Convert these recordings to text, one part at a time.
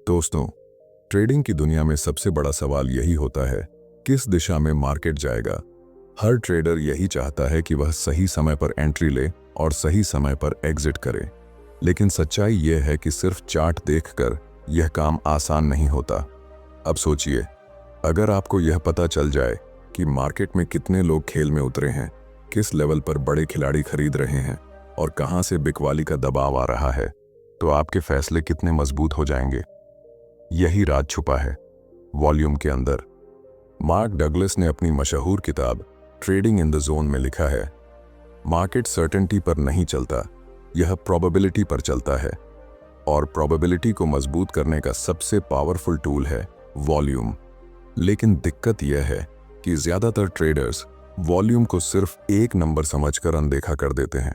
दोस्तों, ट्रेडिंग की दुनिया में सबसे बड़ा सवाल यही होता है, किस दिशा में मार्केट जाएगा। हर ट्रेडर यही चाहता है कि वह सही समय पर एंट्री ले और सही समय पर एग्जिट करे। लेकिन सच्चाई यह है कि सिर्फ चार्ट देखकर यह काम आसान नहीं होता। अब सोचिए, अगर आपको यह पता चल जाए कि मार्केट में कितने लोग खेल में उतरे हैं, किस लेवल पर बड़े खिलाड़ी खरीद रहे हैं और कहां से बिकवाली का दबाव आ रहा है, तो आपके फैसले कितने मजबूत हो जाएंगे। यही राज छुपा है वॉल्यूम के अंदर। मार्क डगलस ने अपनी मशहूर किताब ट्रेडिंग इन द जोन में लिखा है, मार्केट सर्टेनिटी पर नहीं चलता, यह प्रोबेबिलिटी पर चलता है। और प्रोबेबिलिटी को मजबूत करने का सबसे पावरफुल टूल है वॉल्यूम। लेकिन दिक्कत यह है कि ज्यादातर ट्रेडर्स वॉल्यूम को सिर्फ एक नंबर समझकर अनदेखा कर देते हैं।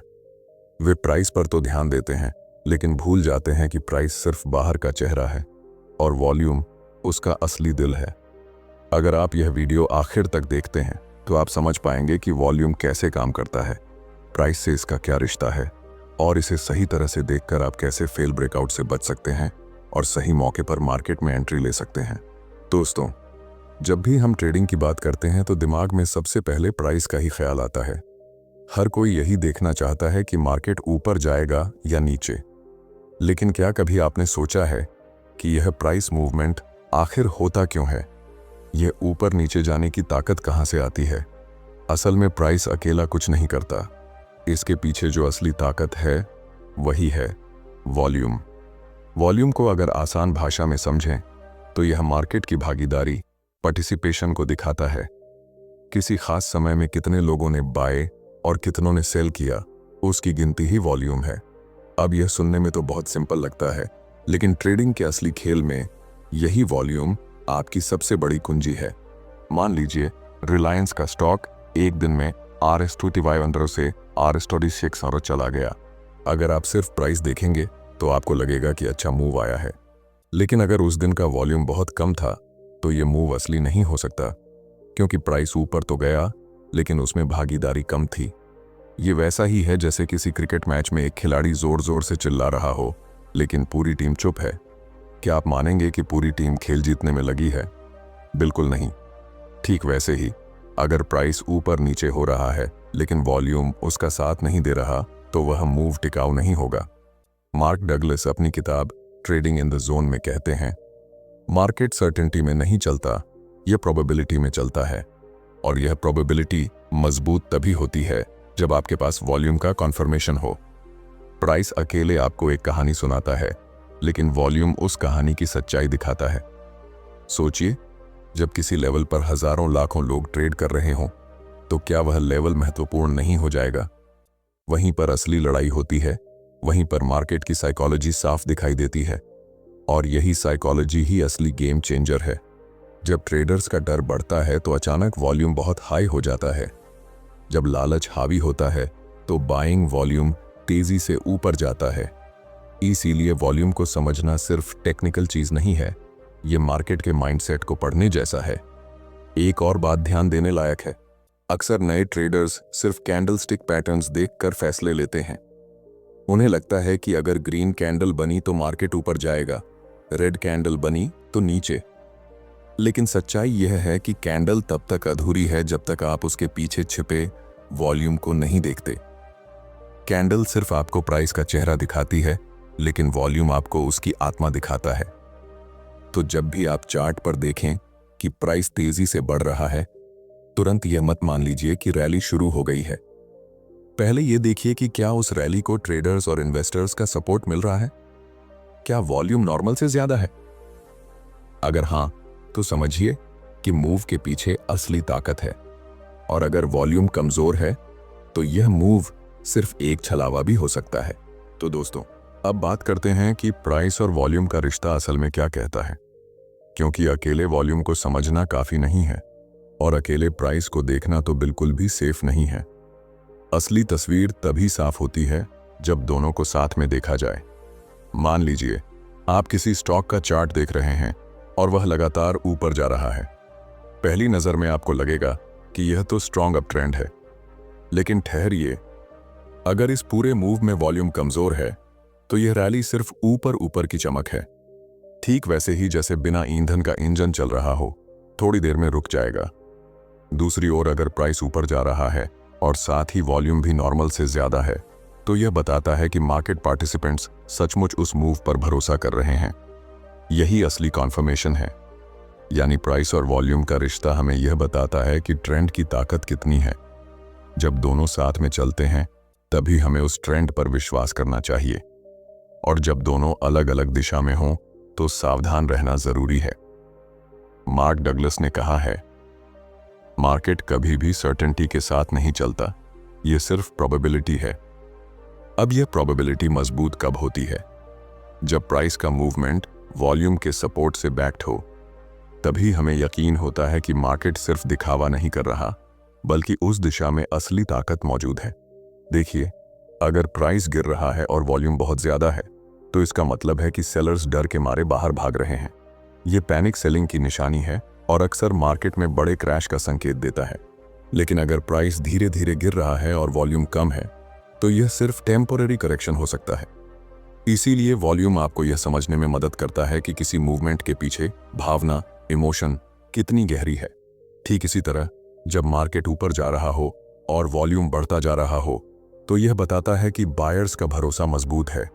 वे प्राइस पर तो ध्यान देते हैं, लेकिन भूल जाते हैं कि प्राइस सिर्फ बाहर का चेहरा है और वॉल्यूम उसका असली दिल है। अगर आप यह वीडियो आखिर तक देखते हैं तो आप समझ पाएंगे कि वॉल्यूम कैसे काम करता है, प्राइस से इसका क्या रिश्ता है और इसे सही तरह से देखकर आप कैसे फेल ब्रेकआउट से बच सकते हैं और सही मौके पर मार्केट में एंट्री ले सकते हैं। दोस्तों, जब भी हम ट्रेडिंग की बात करते हैं तो दिमाग में सबसे पहले प्राइस का ही ख्याल आता है। हर कोई यही देखना चाहता है कि मार्केट ऊपर जाएगा या नीचे। लेकिन क्या कभी आपने सोचा है कि यह प्राइस मूवमेंट आखिर होता क्यों है? यह ऊपर नीचे जाने की ताकत कहां से आती है? असल में प्राइस अकेला कुछ नहीं करता। इसके पीछे जो असली ताकत है वही है वॉल्यूम। वॉल्यूम को अगर आसान भाषा में समझें तो यह मार्केट की भागीदारी, पार्टिसिपेशन को दिखाता है। किसी खास समय में कितने लोगों ने बाय और कितनों ने सेल किया, उसकी गिनती ही वॉल्यूम है। अब यह सुनने में तो बहुत सिंपल लगता है, लेकिन ट्रेडिंग के असली खेल में यही वॉल्यूम आपकी सबसे बड़ी कुंजी है। मान लीजिए रिलायंस का स्टॉक एक दिन में RS225 से RS26 चला गया। अगर आप सिर्फ प्राइस देखेंगे तो आपको लगेगा कि अच्छा मूव आया है, लेकिन अगर उस दिन का वॉल्यूम बहुत कम था तो ये मूव असली नहीं हो सकता, क्योंकि प्राइस ऊपर तो गया लेकिन उसमें भागीदारी कम थी। ये वैसा ही है जैसे किसी क्रिकेट मैच में एक खिलाड़ी जोर जोर से चिल्ला रहा हो लेकिन पूरी टीम चुप है। क्या आप मानेंगे कि पूरी टीम खेल जीतने में लगी है? बिल्कुल नहीं। ठीक वैसे ही अगर प्राइस ऊपर नीचे हो रहा है लेकिन वॉल्यूम उसका साथ नहीं दे रहा तो वह मूव टिकाऊ नहीं होगा। मार्क डगलस अपनी किताब ट्रेडिंग इन द जोन में कहते हैं, मार्केट सर्टेनिटी में नहीं चलता, यह प्रोबेबिलिटी में चलता है। और यह प्रोबेबिलिटी मजबूत तभी होती है जब आपके पास वॉल्यूम का कॉन्फर्मेशन हो। प्राइस अकेले आपको एक कहानी सुनाता है, लेकिन वॉल्यूम उस कहानी की सच्चाई दिखाता है। सोचिए, जब किसी लेवल पर हजारों लाखों लोग ट्रेड कर रहे हों तो क्या वह लेवल महत्वपूर्ण नहीं हो जाएगा? वहीं पर असली लड़ाई होती है, वहीं पर मार्केट की साइकोलॉजी साफ दिखाई देती है। और यही साइकोलॉजी ही असली गेम चेंजर है। जब ट्रेडर्स का डर बढ़ता है तो अचानक वॉल्यूम बहुत हाई हो जाता है। जब लालच हावी होता है तो बाइंग वॉल्यूम तेजी से ऊपर जाता है। इसीलिए वॉल्यूम को समझना सिर्फ टेक्निकल चीज नहीं है, ये मार्केट के माइंडसेट को पढ़ने जैसा है। एक और बात ध्यान देने लायक है, अक्सर नए ट्रेडर्स सिर्फ कैंडलस्टिक पैटर्न्स देखकर फैसले लेते हैं। उन्हें लगता है कि अगर ग्रीन कैंडल बनी तो मार्केट ऊपर जाएगा, रेड कैंडल बनी तो नीचे। लेकिन सच्चाई यह है कि कैंडल तब तक अधूरी है जब तक आप उसके पीछे छिपे वॉल्यूम को नहीं देखते। कैंडल सिर्फ आपको प्राइस का चेहरा दिखाती है, लेकिन वॉल्यूम आपको उसकी आत्मा दिखाता है। तो जब भी आप चार्ट पर देखें कि प्राइस तेजी से बढ़ रहा है, तुरंत यह मत मान लीजिए कि रैली शुरू हो गई है। पहले यह देखिए कि क्या उस रैली को ट्रेडर्स और इन्वेस्टर्स का सपोर्ट मिल रहा है। क्या वॉल्यूम नॉर्मल से ज्यादा है? अगर हां, तो समझिए कि मूव के पीछे असली ताकत है। और अगर वॉल्यूम कमजोर है तो यह मूव सिर्फ एक छलावा भी हो सकता है। तो दोस्तों, अब बात करते हैं कि प्राइस और वॉल्यूम का रिश्ता असल में क्या कहता है। क्योंकि अकेले वॉल्यूम को समझना काफी नहीं है और अकेले प्राइस को देखना तो बिल्कुल भी सेफ नहीं है। असली तस्वीर तभी साफ होती है जब दोनों को साथ में देखा जाए। मान लीजिए आप किसी स्टॉक का चार्ट देख रहे हैं और वह लगातार ऊपर जा रहा है। पहली नजर में आपको लगेगा कि यह तो स्ट्रॉन्ग अप ट्रेंड है, लेकिन ठहरिए, अगर इस पूरे मूव में वॉल्यूम कमजोर है तो यह रैली सिर्फ ऊपर ऊपर की चमक है। ठीक वैसे ही जैसे बिना ईंधन का इंजन चल रहा हो, थोड़ी देर में रुक जाएगा। दूसरी ओर अगर प्राइस ऊपर जा रहा है और साथ ही वॉल्यूम भी नॉर्मल से ज्यादा है, तो यह बताता है कि मार्केट पार्टिसिपेंट्स सचमुच उस मूव पर भरोसा कर रहे हैं। यही असली कॉन्फर्मेशन है। यानी प्राइस और वॉल्यूम का रिश्ता हमें यह बताता है कि ट्रेंड की ताकत कितनी है। जब दोनों साथ में चलते हैं तभी हमें उस ट्रेंड पर विश्वास करना चाहिए, और जब दोनों अलग अलग दिशा में हों तो सावधान रहना जरूरी है। मार्क डगलस ने कहा है, मार्केट कभी भी सर्टेनिटी के साथ नहीं चलता, यह सिर्फ प्रोबेबिलिटी है। अब यह प्रोबेबिलिटी मजबूत कब होती है? जब प्राइस का मूवमेंट वॉल्यूम के सपोर्ट से बैक्ड हो। तभी हमें यकीन होता है कि मार्केट सिर्फ दिखावा नहीं कर रहा, बल्कि उस दिशा में असली ताकत मौजूद है। देखिए, अगर प्राइस गिर रहा है और वॉल्यूम बहुत ज्यादा है, तो इसका मतलब है कि सेलर्स डर के मारे बाहर भाग रहे हैं। यह पैनिक सेलिंग की निशानी है और अक्सर मार्केट में बड़े क्रैश का संकेत देता है। लेकिन अगर प्राइस धीरे धीरे गिर रहा है और वॉल्यूम कम है, तो यह सिर्फ टेम्पोररी करेक्शन हो सकता है। इसीलिए वॉल्यूम आपको यह समझने में मदद करता है कि किसी मूवमेंट के पीछे भावना, इमोशन कितनी गहरी है। ठीक इसी तरह जब मार्केट ऊपर जा रहा हो और वॉल्यूम बढ़ता जा रहा हो, तो यह बताता है कि बायर्स का भरोसा मजबूत है।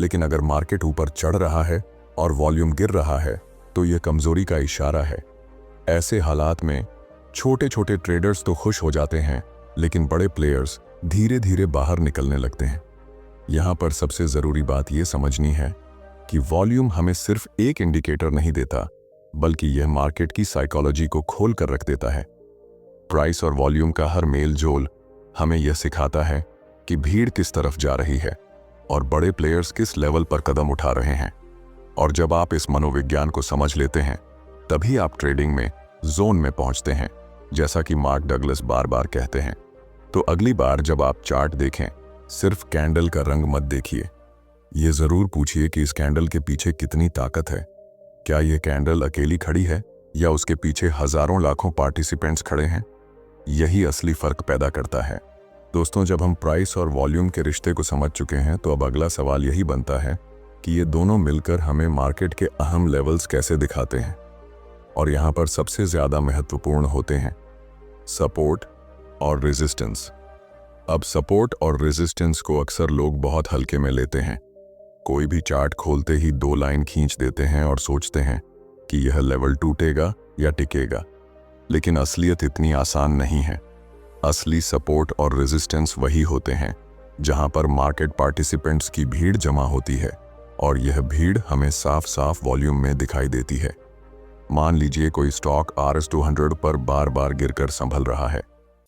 लेकिन अगर मार्केट ऊपर चढ़ रहा है और वॉल्यूम गिर रहा है, तो यह कमजोरी का इशारा है। ऐसे हालात में छोटे छोटे ट्रेडर्स तो खुश हो जाते हैं, लेकिन बड़े प्लेयर्स धीरे धीरे बाहर निकलने लगते हैं। यहां पर सबसे जरूरी बात यह समझनी है कि वॉल्यूम हमें सिर्फ एक इंडिकेटर नहीं देता, बल्कि यह मार्केट की साइकोलॉजी को खोल कर रख देता है। प्राइस और वॉल्यूम का हर मेल जोल हमें यह सिखाता है कि भीड़ किस तरफ जा रही है और बड़े प्लेयर्स किस लेवल पर कदम उठा रहे हैं। और जब आप इस मनोविज्ञान को समझ लेते हैं, तभी आप ट्रेडिंग में जोन में पहुंचते हैं, जैसा कि मार्क डगलस बार बार कहते हैं। तो अगली बार जब आप चार्ट देखें, सिर्फ कैंडल का रंग मत देखिए। ये जरूर पूछिए कि इस कैंडल के पीछे कितनी ताकत है। क्या यह कैंडल अकेली खड़ी है या उसके पीछे हजारों लाखों पार्टिसिपेंट्स खड़े हैं? यही असली फर्क पैदा करता है। दोस्तों, जब हम प्राइस और वॉल्यूम के रिश्ते को समझ चुके हैं, तो अब अगला सवाल यही बनता है कि ये दोनों मिलकर हमें मार्केट के अहम लेवल्स कैसे दिखाते हैं। और यहाँ पर सबसे ज्यादा महत्वपूर्ण होते हैं सपोर्ट और रेजिस्टेंस। अब सपोर्ट और रेजिस्टेंस को अक्सर लोग बहुत हल्के में लेते हैं। कोई भी चार्ट खोलते ही दो लाइन खींच देते हैं और सोचते हैं कि यह लेवल टूटेगा या टिकेगा। लेकिन असलियत इतनी आसान नहीं है। असली सपोर्ट और रेजिस्टेंस वही होते हैं जहां पर मार्केट पार्टिसिपेंट्स की भीड़ जमा होती है, और यह भीड़ हमें साफ साफ वॉल्यूम में दिखाई देती है। मान लीजिए कोई स्टॉक RS200 पर बार बार गिरकर संभल रहा है।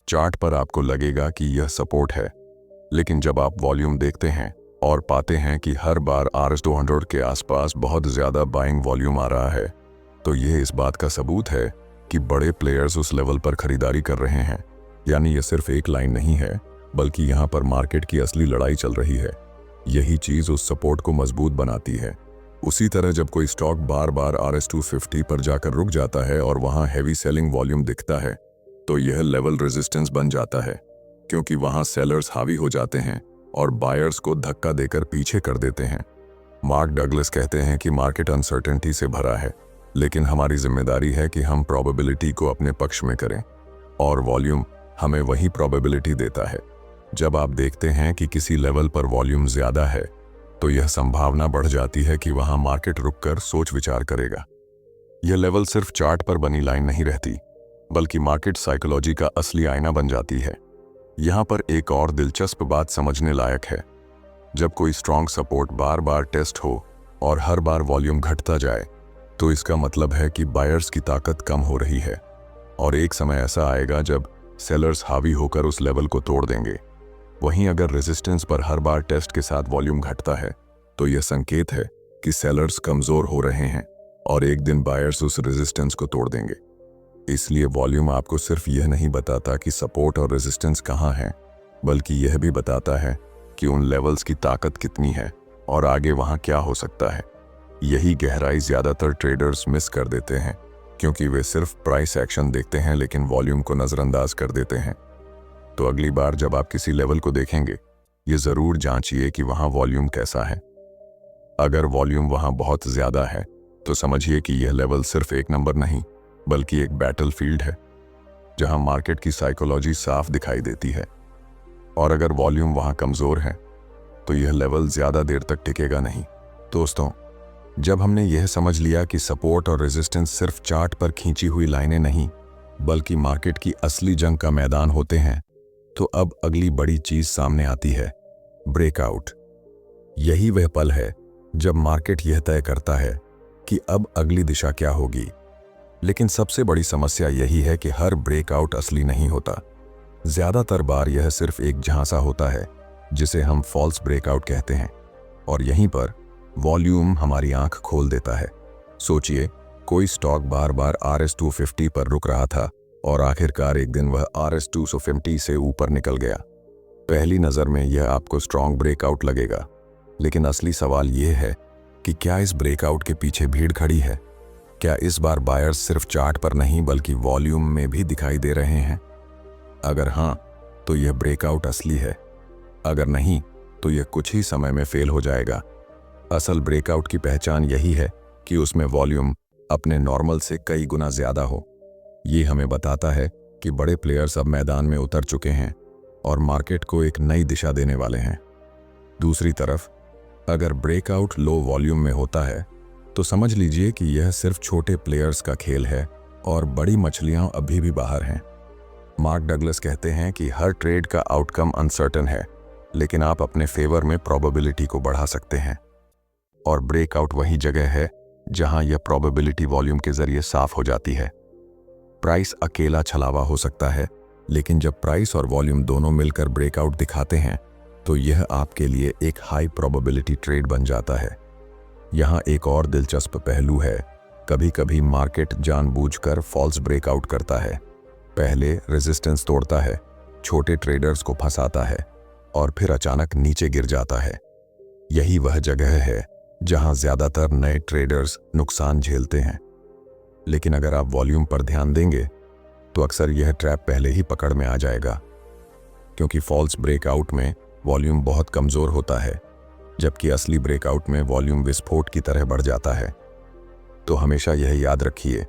चार्ट पर आपको लगेगा कि यह सपोर्ट है, लेकिन जब आप वॉल्यूम देखते हैं और पाते हैं कि हर बार RS200 के आसपास बहुत ज्यादा बाइंग वॉल्यूम आ रहा है, तो यह इस बात का सबूत है कि बड़े प्लेयर्स उस लेवल पर खरीदारी कर रहे हैं। यानी यह सिर्फ एक लाइन नहीं है, बल्कि यहाँ पर मार्केट की असली लड़ाई चल रही है। यही चीज उस सपोर्ट को मजबूत बनाती है। उसी तरह जब कोई स्टॉक बार बार RS250 पर जाकर रुक जाता है और वहां हैवी सेलिंग वॉल्यूम दिखता है, तो यह लेवल रेजिस्टेंस बन जाता है, क्योंकि वहां सेलर्स हावी हो जाते हैं और बायर्स को धक्का देकर पीछे कर देते हैं। मार्क डगलस कहते हैं कि मार्केट अनसर्टेनिटी से भरा है, लेकिन हमारी जिम्मेदारी है कि हम प्रोबेबिलिटी को अपने पक्ष में करें, और वॉल्यूम हमें वही प्रोबेबिलिटी देता है। जब आप देखते हैं कि किसी लेवल पर वॉल्यूम ज्यादा है, तो यह संभावना बढ़ जाती है कि वहां मार्केट रुककर सोच विचार करेगा। यह लेवल सिर्फ चार्ट पर बनी लाइन नहीं रहती, बल्कि मार्केट साइकोलॉजी का असली आईना बन जाती है। यहां पर एक और दिलचस्प बात समझने लायक है। जब कोई स्ट्रॉन्ग सपोर्ट बार बार टेस्ट हो और हर बार वॉल्यूम घटता जाए, तो इसका मतलब है कि बायर्स की ताकत कम हो रही है, और एक समय ऐसा आएगा जब सेलर्स हावी होकर उस लेवल को तोड़ देंगे। वहीं अगर रेजिस्टेंस पर हर बार टेस्ट के साथ वॉल्यूम घटता है, तो यह संकेत है कि सेलर्स कमजोर हो रहे हैं और एक दिन बायर्स उस रेजिस्टेंस को तोड़ देंगे। इसलिए वॉल्यूम आपको सिर्फ यह नहीं बताता कि सपोर्ट और रेजिस्टेंस कहाँ है, बल्कि यह भी बताता है कि उन लेवल्स की ताकत कितनी है और आगे वहां क्या हो सकता है। यही गहराई ज्यादातर ट्रेडर्स मिस कर देते हैं, क्योंकि वे सिर्फ प्राइस एक्शन देखते हैं लेकिन वॉल्यूम को नजरअंदाज कर देते हैं। तो अगली बार जब आप किसी लेवल को देखेंगे, ये जरूर जांचिए कि वहां वॉल्यूम कैसा है। अगर वॉल्यूम वहां बहुत ज्यादा है, तो समझिए कि यह लेवल सिर्फ एक नंबर नहीं बल्कि एक बैटलफील्ड है जहां मार्केट की साइकोलॉजी साफ दिखाई देती है। और अगर वॉल्यूम वहां कमजोर है तो यह लेवल ज्यादा देर तक टिकेगा नहीं। दोस्तों, जब हमने यह समझ लिया कि सपोर्ट और रेजिस्टेंस सिर्फ चार्ट पर खींची हुई लाइनें नहीं बल्कि मार्केट की असली जंग का मैदान होते हैं, तो अब अगली बड़ी चीज सामने आती है, ब्रेकआउट। यही वह पल है जब मार्केट यह तय करता है कि अब अगली दिशा क्या होगी। लेकिन सबसे बड़ी समस्या यही है कि हर ब्रेकआउट असली नहीं होता। ज्यादातर बार यह सिर्फ एक झांसा होता है जिसे हम फॉल्स ब्रेकआउट कहते हैं, और यहीं पर वॉल्यूम हमारी आंख खोल देता है। सोचिए, कोई स्टॉक बार बार RS250 पर रुक रहा था और आखिरकार एक दिन वह RS250 से ऊपर निकल गया। पहली नज़र में यह आपको स्ट्रॉन्ग ब्रेकआउट लगेगा, लेकिन असली सवाल यह है कि क्या इस ब्रेकआउट के पीछे भीड़ खड़ी है? क्या इस बार बायर्स सिर्फ चार्ट पर नहीं बल्कि वॉल्यूम में भी दिखाई दे रहे हैं? अगर हाँ, तो यह ब्रेकआउट असली है। अगर नहीं, तो यह कुछ ही समय में फेल हो जाएगा। असल ब्रेकआउट की पहचान यही है कि उसमें वॉल्यूम अपने नॉर्मल से कई गुना ज्यादा हो। ये हमें बताता है कि बड़े प्लेयर्स अब मैदान में उतर चुके हैं और मार्केट को एक नई दिशा देने वाले हैं। दूसरी तरफ, अगर ब्रेकआउट लो वॉल्यूम में होता है तो समझ लीजिए कि यह सिर्फ छोटे प्लेयर्स का खेल है और बड़ी मछलियां अभी भी बाहर हैं। मार्क डगलस कहते हैं कि हर ट्रेड का आउटकम अनसर्टेन है, लेकिन आप अपने फेवर में प्रोबेबिलिटी को बढ़ा सकते हैं। और ब्रेकआउट वही जगह है जहां यह प्रोबेबिलिटी वॉल्यूम के जरिए साफ हो जाती है। प्राइस अकेला छलावा हो सकता है, लेकिन जब प्राइस और वॉल्यूम दोनों मिलकर ब्रेकआउट दिखाते हैं तो यह आपके लिए एक हाई प्रोबेबिलिटी ट्रेड बन जाता है। यहाँ एक और दिलचस्प पहलू है, कभी कभी मार्केट जानबूझकर फॉल्स ब्रेकआउट करता है। पहले रेजिस्टेंस तोड़ता है, छोटे ट्रेडर्स को फंसाता है और फिर अचानक नीचे गिर जाता है। यही वह जगह है जहां ज्यादातर नए ट्रेडर्स नुकसान झेलते हैं। लेकिन अगर आप वॉल्यूम पर ध्यान देंगे तो अक्सर यह ट्रैप पहले ही पकड़ में आ जाएगा, क्योंकि फॉल्स ब्रेकआउट में वॉल्यूम बहुत कमजोर होता है, जबकि असली ब्रेकआउट में वॉल्यूम विस्फोट की तरह बढ़ जाता है। तो हमेशा यह याद रखिए,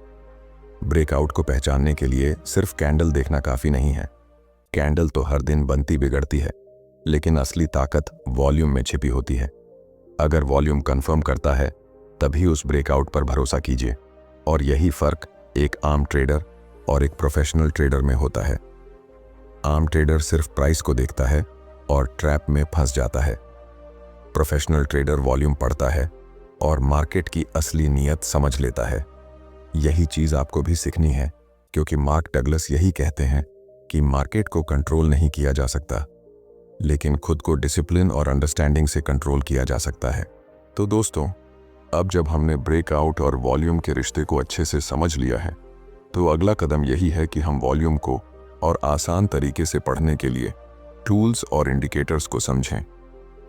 ब्रेकआउट को पहचानने के लिए सिर्फ कैंडल देखना काफी नहीं है। कैंडल तो हर दिन बनती बिगड़ती है, लेकिन असली ताकत वॉल्यूम में छिपी होती है। अगर वॉल्यूम कंफर्म करता है तभी उस ब्रेकआउट पर भरोसा कीजिए, और यही फर्क एक आम ट्रेडर और एक प्रोफेशनल ट्रेडर में होता है। आम ट्रेडर सिर्फ प्राइस को देखता है और ट्रैप में फंस जाता है। प्रोफेशनल ट्रेडर वॉल्यूम पढ़ता है और मार्केट की असली नीयत समझ लेता है। यही चीज आपको भी सीखनी है, क्योंकि मार्क डगलस यही कहते हैं कि मार्केट को कंट्रोल नहीं किया जा सकता, लेकिन खुद को डिसिप्लिन और अंडरस्टैंडिंग से कंट्रोल किया जा सकता है। तो दोस्तों, अब जब हमने ब्रेकआउट और वॉल्यूम के रिश्ते को अच्छे से समझ लिया है, तो अगला कदम यही है कि हम वॉल्यूम को और आसान तरीके से पढ़ने के लिए टूल्स और इंडिकेटर्स को समझें,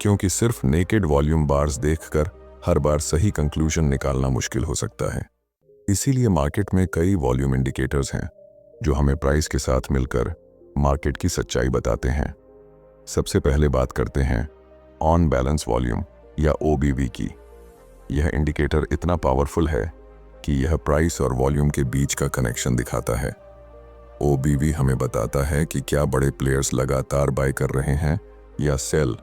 क्योंकि सिर्फ नेकेड वॉल्यूम बार्स देखकर हर बार सही कंक्लूजन निकालना मुश्किल हो सकता है। इसीलिए मार्केट में कई वॉल्यूम इंडिकेटर्स हैं जो हमें प्राइस के साथ मिलकर मार्केट की सच्चाई बताते हैं। सबसे पहले बात करते हैं ऑन बैलेंस वॉल्यूम या OBV की। यह इंडिकेटर इतना पावरफुल है कि यह प्राइस और वॉल्यूम के बीच का कनेक्शन दिखाता है। OBV हमें बताता है कि क्या बड़े प्लेयर्स लगातार बाय कर रहे हैं या सेल।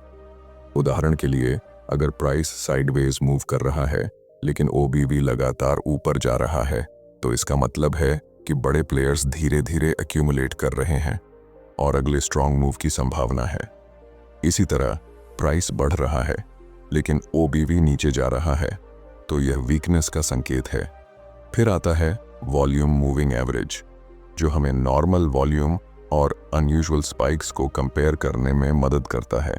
उदाहरण के लिए, अगर प्राइस साइडवेज मूव कर रहा है लेकिन OBV लगातार ऊपर जा रहा है, तो इसका मतलब है कि बड़े प्लेयर्स धीरे धीरे एक्यूमुलेट कर रहे हैं और अगले स्ट्रॉन्ग मूव की संभावना है। इसी तरह प्राइस बढ़ रहा है लेकिन OBV नीचे जा रहा है, तो यह वीकनेस का संकेत है। फिर आता है वॉल्यूम मूविंग एवरेज, जो हमें नॉर्मल वॉल्यूम और अनयूजुअल स्पाइक्स को कंपेयर करने में मदद करता है।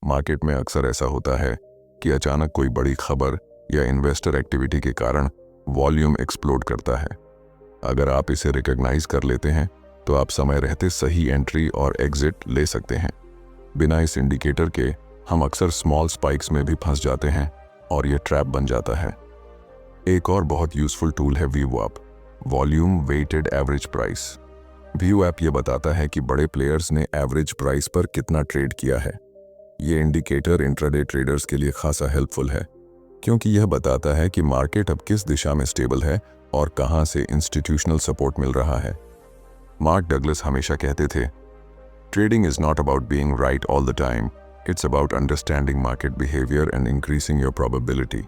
मार्केट में अक्सर ऐसा होता है कि अचानक कोई बड़ी खबर या इन्वेस्टर एक्टिविटी के कारण वॉल्यूम एक्सप्लोड करता है। अगर आप इसे रिकॉग्नाइज कर लेते हैं तो आप समय रहते सही एंट्री और एग्जिट ले सकते हैं। बिना इस इंडिकेटर के हम अक्सर स्मॉल स्पाइक्स में भी फंस जाते हैं और यह ट्रैप बन जाता है। एक और बहुत यूजफुल टूल है VWAP, volume weighted average price. VWAP ये बताता है कि बड़े प्लेयर्स ने एवरेज प्राइस पर कितना ट्रेड किया है। ये इंडिकेटर इंट्राडे ट्रेडर्स के लिए खासा हेल्पफुल है, क्योंकि यह बताता है कि मार्केट अब किस दिशा में स्टेबल है और कहां से इंस्टीट्यूशनल सपोर्ट मिल रहा है। मार्क डगलस हमेशा कहते थे, trading is not about being right all the time, it's about understanding market behaviour and increasing your probability.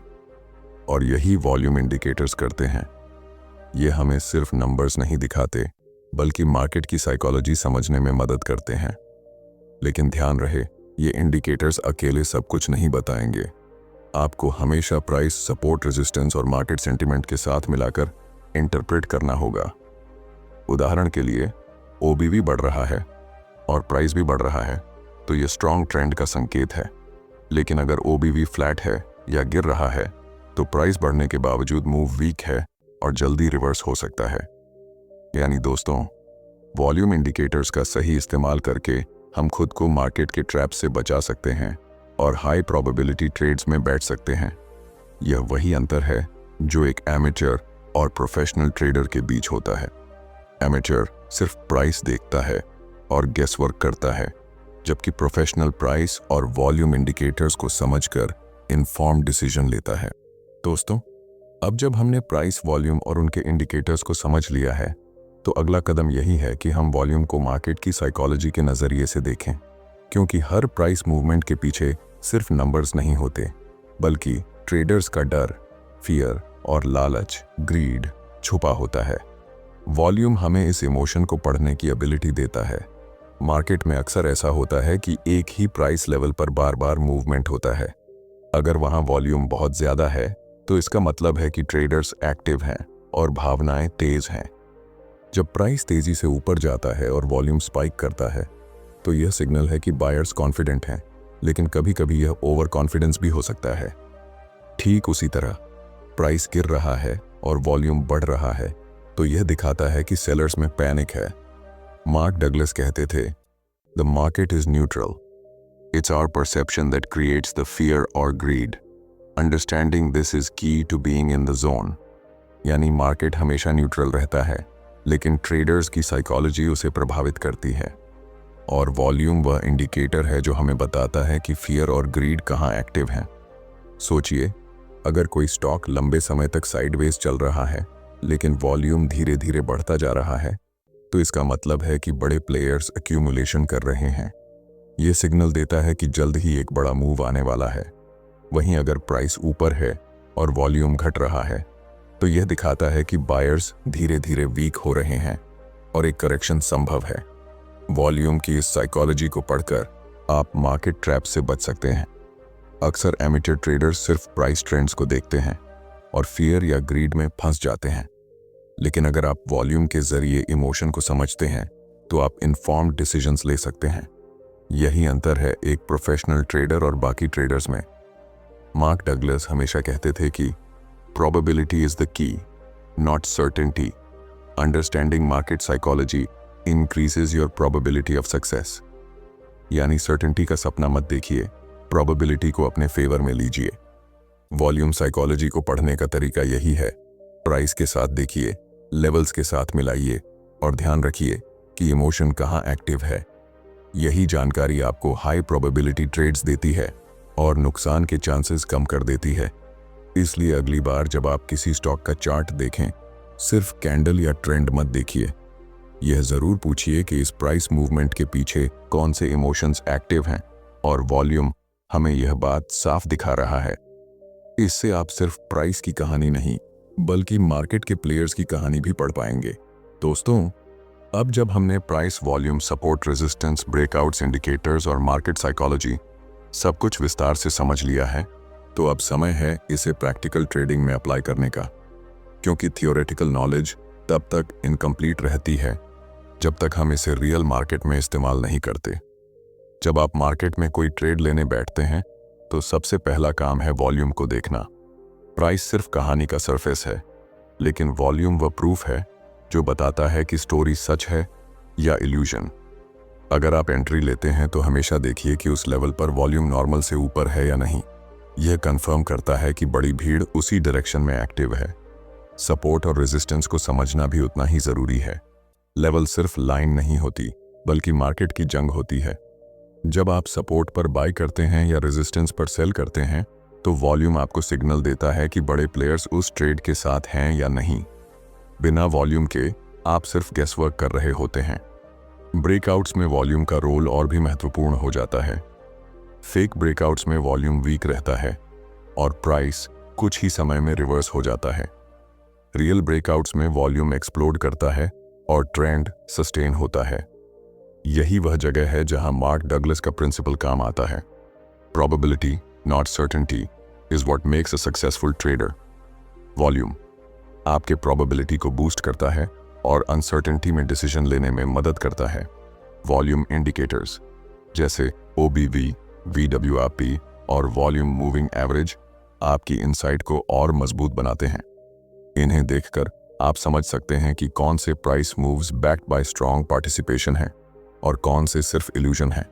और यही वॉल्यूम इंडिकेटर्स करते हैं। ये हमें सिर्फ नंबर्स नहीं दिखाते, बल्कि मार्केट की साइकोलॉजी समझने में मदद करते हैं। लेकिन ध्यान रहे, ये इंडिकेटर्स अकेले सब कुछ नहीं बताएंगे। आपको हमेशा प्राइस, सपोर्ट, रेजिस्टेंस और मार्केट सेंटिमेंट के साथ मिलाकर इंटरप्रेट करना होगा। उदाहरण के लिए, ओबीवी बढ़ रहा है और प्राइस भी बढ़ रहा है, तो ये स्ट्रॉन्ग ट्रेंड का संकेत है। लेकिन अगर ओबीवी फ्लैट है या गिर रहा है, तो प्राइस बढ़ने के बावजूद मूव वीक है और जल्दी रिवर्स हो सकता है। यानी दोस्तों, वॉल्यूम इंडिकेटर्स का सही इस्तेमाल करके हम खुद को मार्केट के ट्रैप से बचा सकते हैं और हाई प्रोबेबिलिटी ट्रेड्स में बैठ सकते हैं। यह वही अंतर है जो एक एमेच्योर और प्रोफेशनल ट्रेडर के बीच होता है। एमेच्योर सिर्फ प्राइस देखता है और गेस वर्क करता है, जबकि प्रोफेशनल प्राइस और वॉल्यूम इंडिकेटर्स को समझकर इन्फॉर्म्ड डिसीजन लेता है। दोस्तों, अब जब हमने प्राइस, वॉल्यूम और उनके इंडिकेटर्स को समझ लिया है, तो अगला कदम यही है कि हम वॉल्यूम को मार्केट की साइकोलॉजी के नज़रिए से देखें। क्योंकि हर प्राइस मूवमेंट के पीछे सिर्फ नंबर्स नहीं होते, बल्कि ट्रेडर्स का डर, फियर और लालच, ग्रीड छुपा होता है। वॉल्यूम हमें इस इमोशन को पढ़ने की एबिलिटी देता है। मार्केट में अक्सर ऐसा होता है कि एक ही प्राइस लेवल पर बार बार मूवमेंट होता है। अगर वहां वॉल्यूम बहुत ज़्यादा है, तो इसका मतलब है कि ट्रेडर्स एक्टिव हैं और भावनाएं तेज हैं। जब प्राइस तेजी से ऊपर जाता है और वॉल्यूम स्पाइक करता है, तो यह सिग्नल है कि बायर्स कॉन्फिडेंट हैं, लेकिन कभी कभी यह ओवर कॉन्फिडेंस भी हो सकता है। ठीक उसी तरह, प्राइस गिर रहा है और वॉल्यूम बढ़ रहा है, तो यह दिखाता है कि सेलर्स में पैनिक है। मार्क डगलस कहते थे, the market is neutral, it's our perception that creates the fear और greed, understanding this is key to being in the zone. यानी मार्केट हमेशा न्यूट्रल रहता है, लेकिन ट्रेडर्स की साइकोलॉजी उसे प्रभावित करती है। और वॉल्यूम वह इंडिकेटर है जो हमें बताता है कि फियर और ग्रीड कहाँ एक्टिव हैं। सोचिए, अगर कोई स्टॉक लंबे समय तक साइडवेज चल रहा है, लेकिन वॉल्यूम धीरे धीरे बढ़ता जा रहा है, तो इसका मतलब है कि बड़े प्लेयर्स एक्यूमुलेशन कर रहे हैं। यह सिग्नल देता है कि जल्द ही एक बड़ा मूव आने वाला है। वहीं अगर प्राइस ऊपर है और वॉल्यूम घट रहा है, तो यह दिखाता है कि बायर्स धीरे धीरे वीक हो रहे हैं और एक करेक्शन संभव है। वॉल्यूम की इस साइकोलॉजी को पढ़कर आप मार्केट ट्रैप से बच सकते हैं। अक्सर एमेच्योर ट्रेडर्स सिर्फ प्राइस ट्रेंड्स को देखते हैं और फियर या ग्रीड में फंस जाते हैं। लेकिन अगर आप वॉल्यूम के जरिए इमोशन को समझते हैं, तो आप इन्फॉर्म्ड डिसीजंस ले सकते हैं। यही अंतर है एक प्रोफेशनल ट्रेडर और बाकी ट्रेडर्स में। मार्क डगलस हमेशा कहते थे कि probability is the key, not certainty. Understanding market psychology increases your probability of success. यानी सर्टेनिटी का सपना मत देखिए, probability को अपने फेवर में लीजिए। वॉल्यूम साइकोलॉजी को पढ़ने का तरीका यही है। प्राइस के साथ देखिए, लेवल्स के साथ मिलाइए और ध्यान रखिए कि इमोशन कहाँ एक्टिव है। यही जानकारी आपको हाई प्रोबेबिलिटी ट्रेड्स देती है और नुकसान के चांसेस कम कर देती है। इसलिए अगली बार जब आप किसी स्टॉक का चार्ट देखें, सिर्फ कैंडल या ट्रेंड मत देखिए। यह जरूर पूछिए कि इस प्राइस मूवमेंट के पीछे कौन से इमोशंस एक्टिव हैं और वॉल्यूम हमें यह बात साफ दिखा रहा है। इससे आप सिर्फ प्राइस की कहानी नहीं, बल्कि मार्केट के प्लेयर्स की कहानी भी पढ़ पाएंगे। दोस्तों, अब जब हमने price, volume, support, resistance, breakouts, indicators और मार्केट साइकोलॉजी सब कुछ विस्तार से समझ लिया है, तो अब समय है इसे प्रैक्टिकल ट्रेडिंग में अप्लाई करने का। क्योंकि थियोरेटिकल नॉलेज तब तक इनकम्प्लीट रहती है जब तक हम इसे रियल मार्केट में इस्तेमाल नहीं करते। जब आप मार्केट में कोई ट्रेड लेने बैठते हैं, तो सबसे पहला काम है वॉल्यूम को देखना। प्राइस सिर्फ कहानी का सरफेस है, लेकिन वॉल्यूम वह प्रूफ है जो बताता है कि स्टोरी सच है या इल्यूजन। अगर आप एंट्री लेते हैं, तो हमेशा देखिए कि उस लेवल पर वॉल्यूम नॉर्मल से ऊपर है या नहीं। यह कंफर्म करता है कि बड़ी भीड़ उसी डायरेक्शन में एक्टिव है। सपोर्ट और रेजिस्टेंस को समझना भी उतना ही जरूरी है। लेवल सिर्फ लाइन नहीं होती, बल्कि मार्केट की जंग होती है। जब आप सपोर्ट पर बाय करते हैं या रेजिस्टेंस पर सेल करते हैं, तो वॉल्यूम आपको सिग्नल देता है कि बड़े प्लेयर्स उस ट्रेड के साथ हैं या नहीं। बिना वॉल्यूम के आप सिर्फ गेसवर्क कर रहे होते हैं। ब्रेकआउट्स में वॉल्यूम का रोल और भी महत्वपूर्ण हो जाता है। फेक ब्रेकआउट्स में वॉल्यूम वीक रहता है और प्राइस कुछ ही समय में रिवर्स हो जाता है। रियल ब्रेकआउट्स में वॉल्यूम एक्सप्लोड करता है और ट्रेंड सस्टेन होता है। यही वह जगह है जहां मार्क डगलस का प्रिंसिपल काम आता है। Probability not certainty is what makes a successful trader. Volume आपके प्रोबेबिलिटी को बूस्ट करता है और अनसर्टेनिटी में डिसीजन लेने में मदद करता है। वॉल्यूम इंडिकेटर्स जैसे OBV, VWAP और वॉल्यूम मूविंग एवरेज आपकी इनसाइट को और मजबूत बनाते हैं। इन्हें देखकर आप समझ सकते हैं कि कौन से price moves backed by strong participation हैं और कौन से सिर्फ इल्यूजन हैं।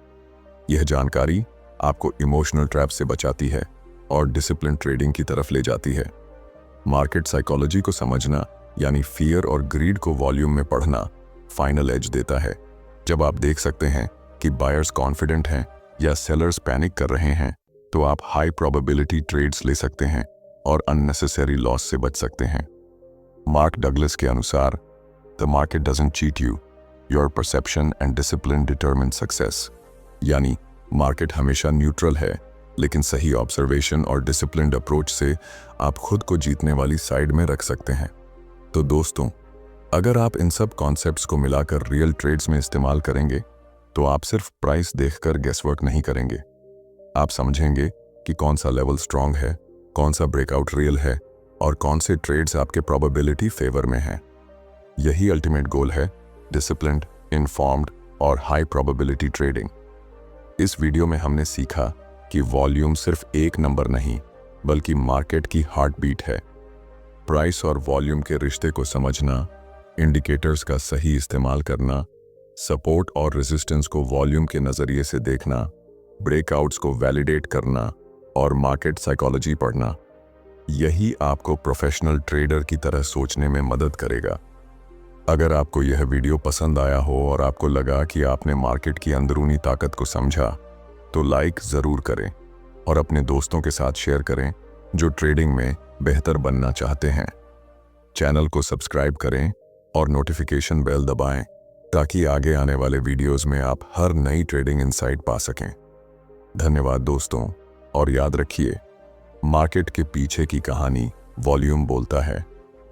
यह जानकारी आपको इमोशनल ट्रैप से बचाती है और डिसिप्लिन ट्रेडिंग की तरफ ले जाती है। मार्केट साइकोलॉजी को समझना यानी फियर और ग्रीड को वॉल्यूम में पढ़ना फाइनल एज देता है। जब आप देख सकते हैं कि बायर्स कॉन्फिडेंट हैं या सेलर्स पैनिक कर रहे हैं, तो आप हाई प्रोबेबिलिटी ट्रेड्स ले सकते हैं और अननेसेसरी लॉस से बच सकते हैं। मार्क डगलस के अनुसार, the market doesn't cheat you, your perception and discipline determine success. यानी मार्केट हमेशा न्यूट्रल है, लेकिन सही ऑब्जर्वेशन और डिसिप्लिन्ड अप्रोच से आप खुद को जीतने वाली साइड में रख सकते हैं। तो दोस्तों, अगर आप इन सब कॉन्सेप्ट्स को मिलाकर रियल ट्रेड्स में इस्तेमाल करेंगे, तो आप सिर्फ प्राइस देखकर गेसवर्क नहीं करेंगे। आप समझेंगे कि कौन सा लेवल स्ट्रांग है, कौन सा ब्रेकआउट रियल है और कौन से ट्रेड्स आपके प्रोबेबिलिटी फेवर में हैं। यही अल्टीमेट गोल है डिसिप्लिन्ड, इन्फॉर्म्ड और हाई प्रोबेबिलिटी ट्रेडिंग। इस वीडियो में हमने सीखा कि वॉल्यूम सिर्फ एक नंबर नहीं, बल्कि मार्केट की हार्ट बीट है। प्राइस और वॉल्यूम के रिश्ते को समझना, इंडिकेटर्स का सही इस्तेमाल करना, सपोर्ट और रेजिस्टेंस को वॉल्यूम के नज़रिए से देखना, ब्रेकआउट्स को वैलिडेट करना और मार्केट साइकोलॉजी पढ़ना, यही आपको प्रोफेशनल ट्रेडर की तरह सोचने में मदद करेगा। अगर आपको यह वीडियो पसंद आया हो और आपको लगा कि आपने मार्केट की अंदरूनी ताकत को समझा, तो लाइक ज़रूर करें और अपने दोस्तों के साथ शेयर करें जो ट्रेडिंग में बेहतर बनना चाहते हैं। चैनल को सब्सक्राइब करें और नोटिफिकेशन बेल दबाएं ताकि आगे आने वाले वीडियोस में आप हर नई ट्रेडिंग इनसाइट पा सकें। धन्यवाद दोस्तों, और याद रखिए, मार्केट के पीछे की कहानी वॉल्यूम बोलता है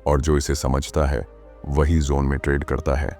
और जो इसे समझता है वही जोन में ट्रेड करता है।